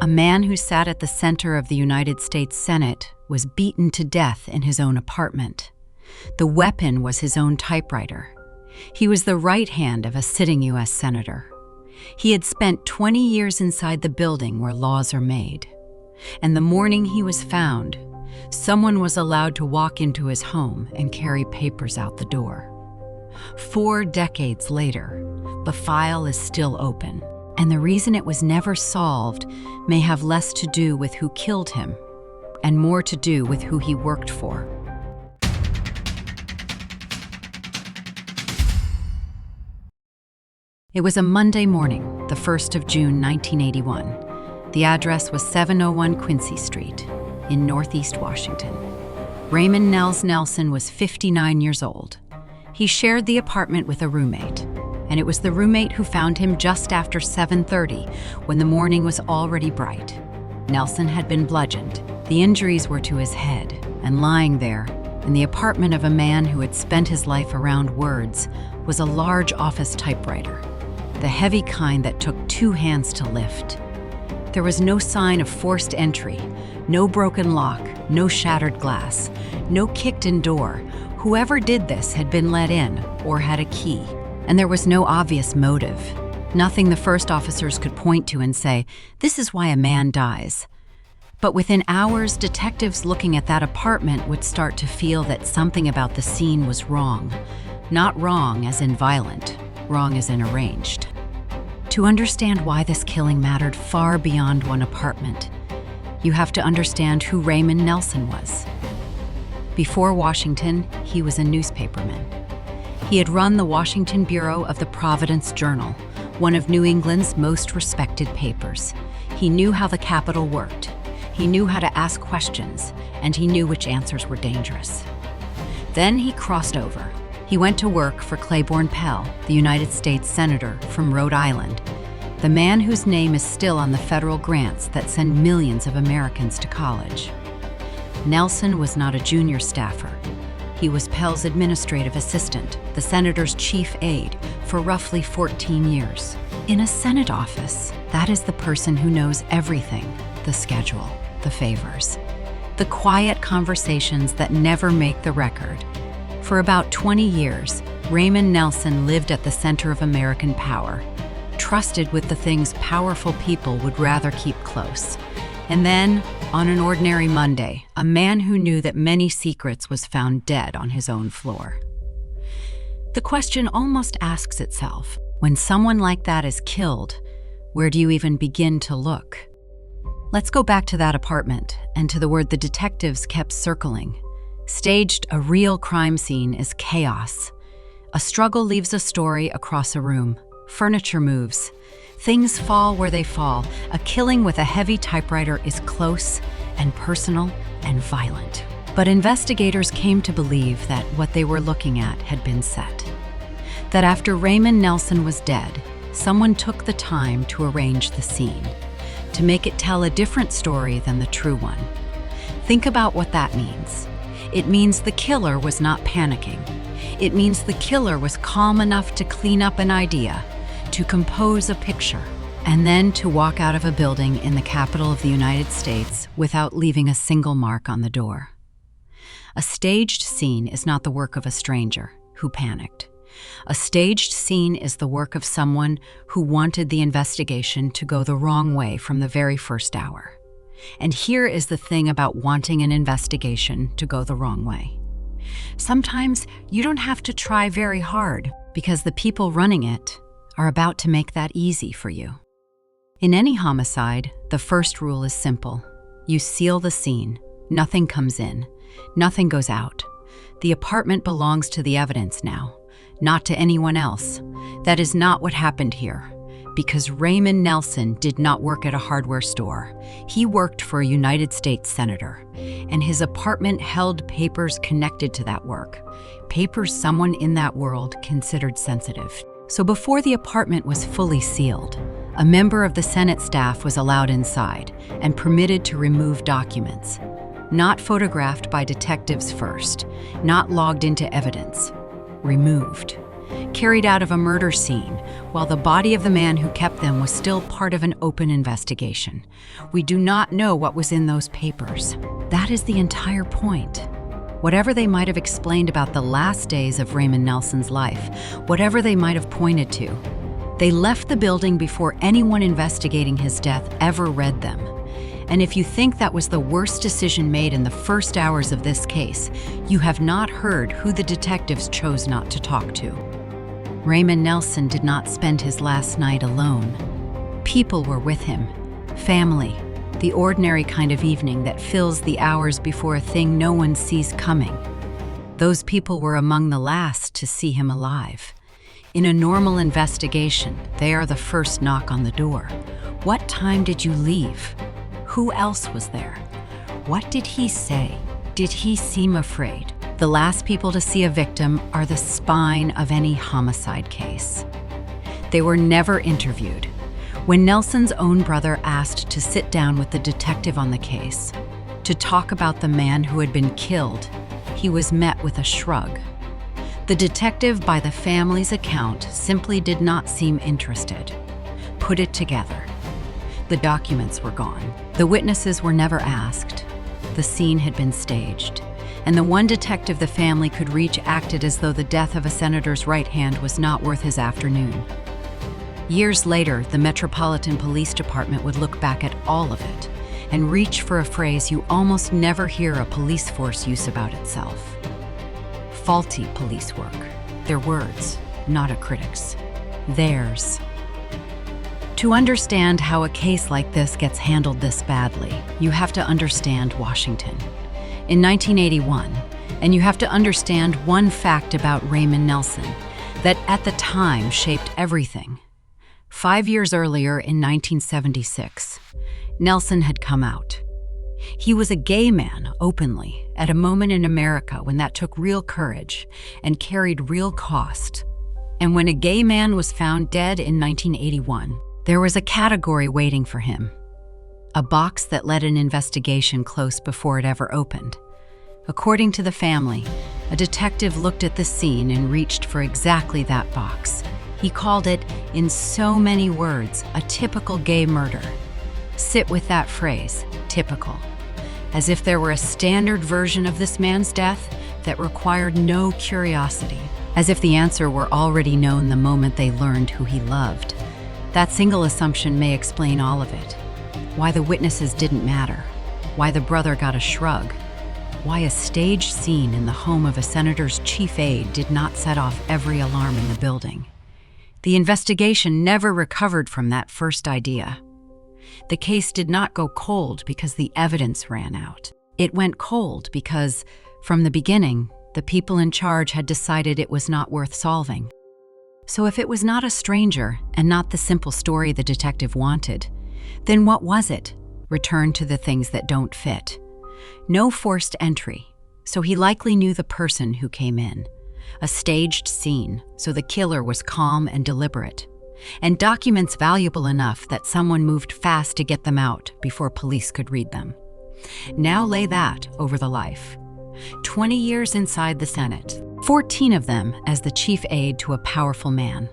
A man who sat at the center of the United States Senate was beaten to death in his own apartment. The weapon was his own typewriter. He was the right hand of a sitting U.S. senator. He had spent 20 years inside the building where laws are made. And the morning he was found, someone was allowed to walk into his home and carry papers out the door. 4 decades later, the file is still open, and the reason it was never solved may have less to do with who killed him and more to do with who he worked for. It was a Monday morning, the 1st of June, 1981. The address was 701 Quincy Street in Northeast Washington. Raymond Nelson was 59 years old. He shared the apartment with a roommate, and it was the roommate who found him just after 7:30 when the morning was already bright. Nelson had been bludgeoned. The injuries were to his head, and lying there, in the apartment of a man who had spent his life around words, was a large office typewriter, the heavy kind that took 2 hands to lift. There was no sign of forced entry, no broken lock, no shattered glass, no kicked-in door. Whoever did this had been let in or had a key, and there was no obvious motive. Nothing the first officers could point to and say, "This is why a man dies." But within hours, detectives looking at that apartment would start to feel that something about the scene was wrong. Not wrong as in violent, wrong as in arranged. To understand why this killing mattered far beyond one apartment, you have to understand who Raymond Nelson was. Before Washington, he was a newspaperman. He had run the Washington bureau of the Providence Journal, one of New England's most respected papers. He knew how the Capitol worked. He knew how to ask questions, and he knew which answers were dangerous. Then he crossed over. He went to work for Claiborne Pell, the United States Senator from Rhode Island, the man whose name is still on the federal grants that send millions of Americans to college. Nelson was not a junior staffer. He was Pell's administrative assistant, the senator's chief aide, for roughly 14 years. In a Senate office, that is the person who knows everything: the schedule, the favors, the quiet conversations that never make the record. For about 20 years, Raymond Nelson lived at the center of American power, trusted with the things powerful people would rather keep close. And then, on an ordinary Monday, a man who knew that many secrets was found dead on his own floor. The question almost asks itself, when someone like that is killed, where do you even begin to look? Let's go back to that apartment and to the word the detectives kept circling. Staged, a real crime scene is chaos. A struggle leaves a story across a room. Furniture moves. Things fall where they fall. A killing with a heavy typewriter is close and personal and violent. But investigators came to believe that what they were looking at had been set. That after Raymond Nelson was dead, someone took the time to arrange the scene, to make it tell a different story than the true one. Think about what that means. It means the killer was not panicking. It means the killer was calm enough to clean up an idea, to compose a picture, and then to walk out of a building in the capital of the United States without leaving a single mark on the door. A staged scene is not the work of a stranger who panicked. A staged scene is the work of someone who wanted the investigation to go the wrong way from the very first hour. And here is the thing about wanting an investigation to go the wrong way. Sometimes you don't have to try very hard because the people running it are about to make that easy for you. In any homicide, the first rule is simple. You seal the scene. Nothing comes in. Nothing goes out. The apartment belongs to the evidence now, not to anyone else. That is not what happened here. Because Raymond Nelson did not work at a hardware store. He worked for a United States senator, and his apartment held papers connected to that work, papers someone in that world considered sensitive. So before the apartment was fully sealed, a member of the Senate staff was allowed inside and permitted to remove documents, not photographed by detectives first, not logged into evidence, removed. carried out of a murder scene, while the body of the man who kept them was still part of an open investigation. We do not know what was in those papers. That is the entire point. Whatever they might have explained about the last days of Raymond Nelson's life, whatever they might have pointed to, they left the building before anyone investigating his death ever read them. And if you think that was the worst decision made in the first hours of this case, you have not heard who the detectives chose not to talk to. Raymond Nelson did not spend his last night alone. People were with him. Family. The ordinary kind of evening that fills the hours before a thing no one sees coming. Those people were among the last to see him alive. In a normal investigation, they are the first knock on the door. What time did you leave? Who else was there? What did he say? Did he seem afraid? The last people to see a victim are the spine of any homicide case. They were never interviewed. When Nelson's own brother asked to sit down with the detective on the case, to talk about the man who had been killed, he was met with a shrug. The detective, by the family's account, simply did not seem interested. Put it together. The documents were gone. The witnesses were never asked. The scene had been staged. And the one detective the family could reach acted as though the death of a senator's right hand was not worth his afternoon. Years later, the Metropolitan Police Department would look back at all of it and reach for a phrase you almost never hear a police force use about itself. Faulty police work. Their words, not a critic's. Theirs. To understand how a case like this gets handled this badly, you have to understand Washington. In 1981, and you have to understand one fact about Raymond Nelson that at the time shaped everything. 5 years earlier, in 1976, Nelson had come out. He was a gay man, openly, at a moment in America when that took real courage and carried real cost. And when a gay man was found dead in 1981, there was a category waiting for him. A box that led an investigation close before it ever opened. According to the family, a detective looked at the scene and reached for exactly that box. He called it, in so many words, a typical gay murder. Sit with that phrase, typical. As if there were a standard version of this man's death that required no curiosity. As if the answer were already known the moment they learned who he loved. That single assumption may explain all of it. Why the witnesses didn't matter. Why the brother got a shrug. Why a staged scene in the home of a senator's chief aide did not set off every alarm in the building. The investigation never recovered from that first idea. The case did not go cold because the evidence ran out. It went cold because, from the beginning, the people in charge had decided it was not worth solving. So if it was not a stranger and not the simple story the detective wanted, then what was it? Return to the things that don't fit. No forced entry, so he likely knew the person who came in. A staged scene, so the killer was calm and deliberate. And documents valuable enough that someone moved fast to get them out before police could read them. Now lay that over the life. 20 years inside the Senate, 14 of them as the chief aide to a powerful man.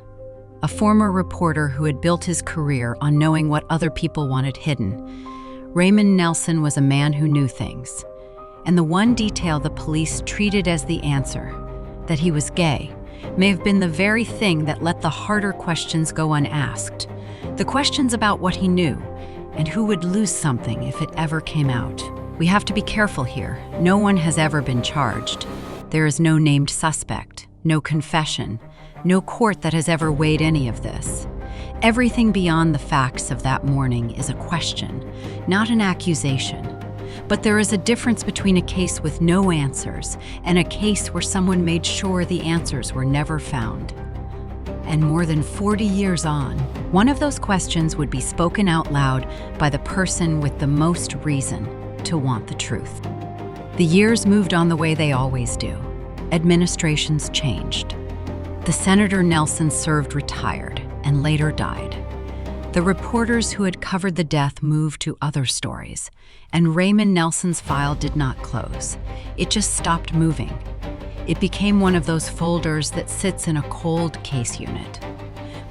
A former reporter who had built his career on knowing what other people wanted hidden. Raymond Nelson was a man who knew things. And the one detail the police treated as the answer, that he was gay, may have been the very thing that let the harder questions go unasked. The questions about what he knew, and who would lose something if it ever came out. We have to be careful here. No one has ever been charged. There is no named suspect, no confession, no court that has ever weighed any of this. Everything beyond the facts of that morning is a question, not an accusation. But there is a difference between a case with no answers and a case where someone made sure the answers were never found. And more than 40 years on, one of those questions would be spoken out loud by the person with the most reason to want the truth. The years moved on the way they always do. Administrations changed. The Senator Nelson served retired and later died. The reporters who had covered the death moved to other stories, and Raymond Nelson's file did not close. It just stopped moving. It became one of those folders that sits in a cold case unit.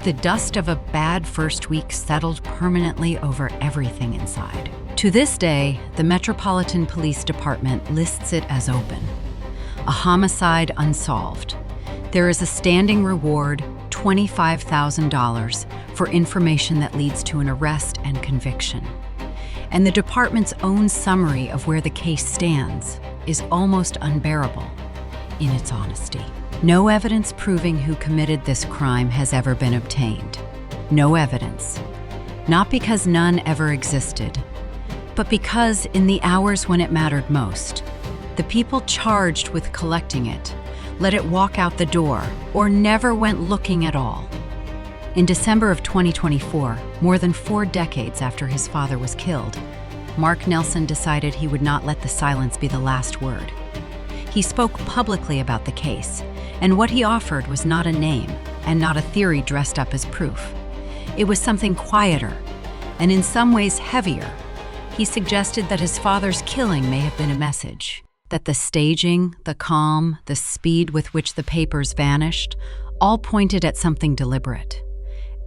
The dust of a bad first week settled permanently over everything inside. To this day, the Metropolitan Police Department lists it as open. A homicide unsolved. There is a standing reward, $25,000, for information that leads to an arrest and conviction. And the department's own summary of where the case stands is almost unbearable in its honesty. No evidence proving who committed this crime has ever been obtained. No evidence. Not because none ever existed, but because in the hours when it mattered most, the people charged with collecting it let it walk out the door or never went looking at all. In December of 2024, more than 4 decades after his father was killed, Mark Nelson decided he would not let the silence be the last word. He spoke publicly about the case, and what he offered was not a name and not a theory dressed up as proof. It was something quieter, and in some ways heavier. He suggested that his father's killing may have been a message, that the staging, the calm, the speed with which the papers vanished, all pointed at something deliberate,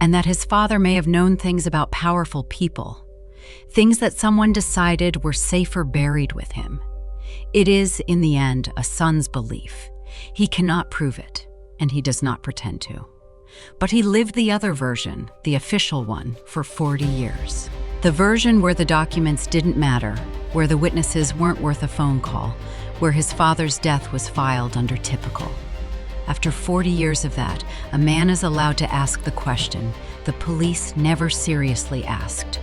and that his father may have known things about powerful people, things that someone decided were safer buried with him. It is, in the end, a son's belief. He cannot prove it, and he does not pretend to. But he lived the other version, the official one, for 40 years. The version where the documents didn't matter, where the witnesses weren't worth a phone call, where his father's death was filed under typical. After 40 years of that, a man is allowed to ask the question the police never seriously asked.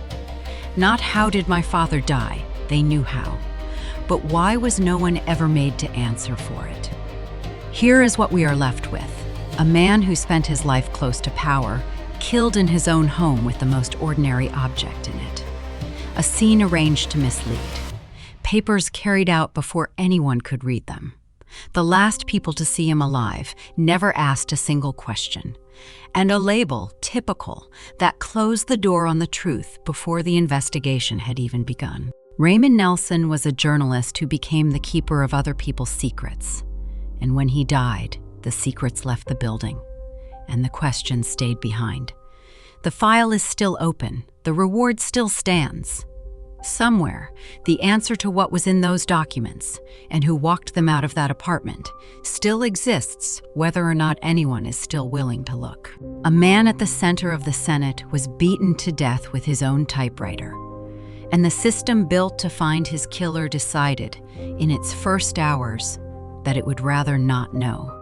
Not how did my father die, they knew how, but why was no one ever made to answer for it? Here is what we are left with. A man who spent his life close to power, killed in his own home with the most ordinary object in it. A scene arranged to mislead. Papers carried out before anyone could read them. The last people to see him alive, never asked a single question. And a label, typical, that closed the door on the truth before the investigation had even begun. Raymond Nelson was a journalist who became the keeper of other people's secrets. And when he died, the secrets left the building, and the questions stayed behind. The file is still open. The reward still stands. Somewhere, the answer to what was in those documents and who walked them out of that apartment still exists, whether or not anyone is still willing to look. A man at the center of the Senate was beaten to death with his own typewriter, and the system built to find his killer decided, in its first hours, that it would rather not know.